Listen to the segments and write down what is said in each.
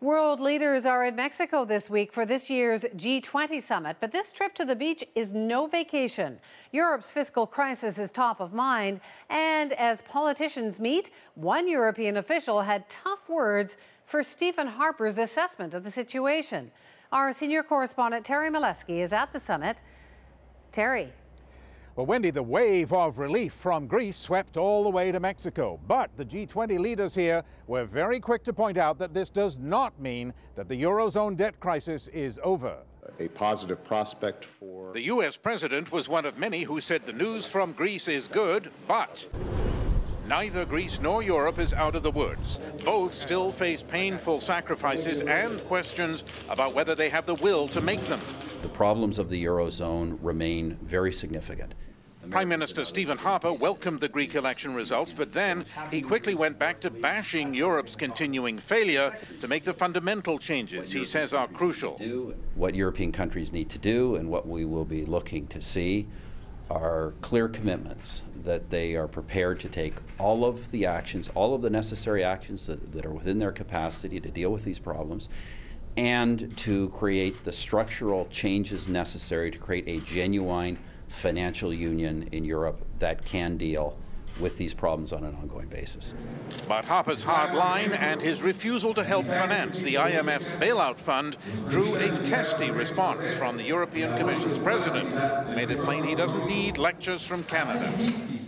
World leaders are in Mexico this week for this year's G20 summit, but this trip to the beach is no vacation. Europe's fiscal crisis is top of mind, and as politicians meet, one European official had tough words for Stephen Harper's assessment of the situation. Our senior correspondent Terry Milewski is at the summit. Terry. Well, Wendy, the wave of relief from Greece swept all the way to Mexico. But the G20 leaders here were very quick to point out that this does not mean that the Eurozone debt crisis is over. A positive prospect for... The U.S. president was one of many who said the news from Greece is good, but neither Greece nor Europe is out of the woods. Both still face painful sacrifices and questions about whether they have the will to make them. The problems of the Eurozone remain very significant. Prime Minister Stephen Harper welcomed the Greek election results, but then he quickly went back to bashing Europe's continuing failure to make the fundamental changes he says are crucial. What European countries need to do and what we will be looking to see are clear commitments that they are prepared to take all of the actions, all of the necessary actions that are within their capacity to deal with these problems, and to create the structural changes necessary to create a genuine financial union in Europe that can deal with these problems on an ongoing basis. But Harper's hard line and his refusal to help finance the IMF's bailout fund drew a testy response from the European Commission's president, who made it plain he doesn't need lectures from Canada.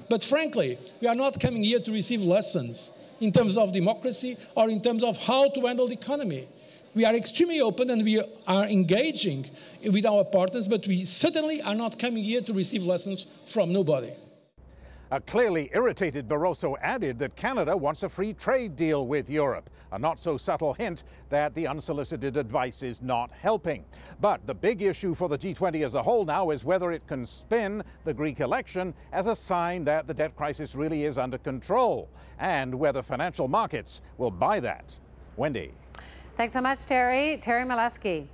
But frankly, we are not coming here to receive lessons in terms of democracy or in terms of how to handle the economy. We are extremely open and we are engaging with our partners, but we certainly are not coming here to receive lessons from nobody. A clearly irritated Barroso added that Canada wants a free trade deal with Europe, a not-so-subtle hint that the unsolicited advice is not helping. But the big issue for the G20 as a whole now is whether it can spin the Greek election as a sign that the debt crisis really is under control, and whether financial markets will buy that. Wendy. Thanks so much, Terry. Terry Milewski.